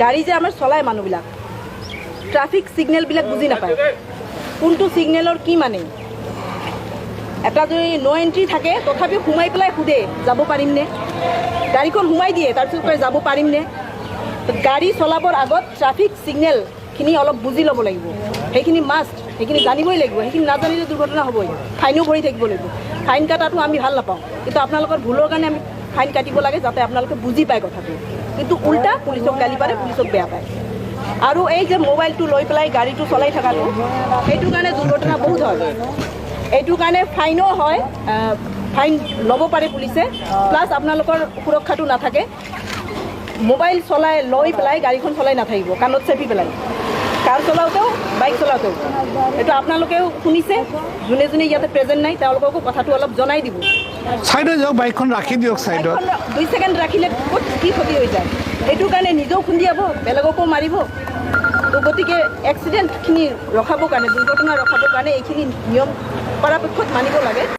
গাড়ী যে আমাৰ চলায় মানুহবিলাক ট্ৰাফিক ছিগনেলবিলাক বুজি নাপায় কোনটো ছিগনেলৰ কি মানে এটা যদি নো এণ্ট্ৰি থাকে তথাপিও সোমাই পেলাই সোধে যাব পাৰিমনে গাড়ীখন সোমাই দিয়ে তাৰপিছত কয় যাব পাৰিমনে গাড়ী চলাবৰ আগত ট্ৰাফিক ছিগনেলখিনি অলপ বুজি ল'ব লাগিব সেইখিনি মাষ্ট সেইখিনি জানিবই লাগিব সেইখিনি নাজানিলে দুৰ্ঘটনা হ'বই ফাইনো ভৰি থাকিব লাগিব ফাইন কটাটো আমি ভাল নাপাওঁ কিন্তু আপোনালোকৰ ভুলৰ কাৰণে আমি ফাইন কাটিব লাগে যাতে আপোনালোকে বুজি পায় কথাটো কিন্তু উল্টা পুলিচক গালি পাৰে পুলিচক বেয়া পায় আৰু এই যে মোবাইলটো লৈ পেলাই গাড়ীটো চলাই থকাটো সেইটো কাৰণে দুৰ্ঘটনা বহুত হয় এইটো কাৰণে ফাইনো হয় ফাইন ল'ব পাৰে পুলিচে প্লাছ আপোনালোকৰ সুৰক্ষাটো নাথাকে মোবাইল চলাই লৈ পেলাই গাড়ীখন চলাই নাথাকিব কাণত চেপি পেলাই কাৰ চলাওঁতেও বাইক চলাওঁতেও এইটো আপোনালোকেও শুনিছে যোনে যোনে ইয়াতে প্ৰেজেণ্ট নাই তেওঁলোককো কথাটো অলপ জনাই দিব চাইডত যাওক বাইকখন ৰাখি দিয়ক চাইডত 2 ছেকেণ্ড ৰাখিলে ক'ত কি ক্ষতি হৈ যায় এইটো কাৰণে নিজেও খুন্দিয়াব বেলেগকো মাৰিব তো গতিকে এক্সিডেণ্টখিনি ৰখাবৰ কাৰণে দুৰ্ঘটনা ৰখাবৰ কাৰণে এইখিনি নিয়ম পৰাপক্ষত মানিব লাগে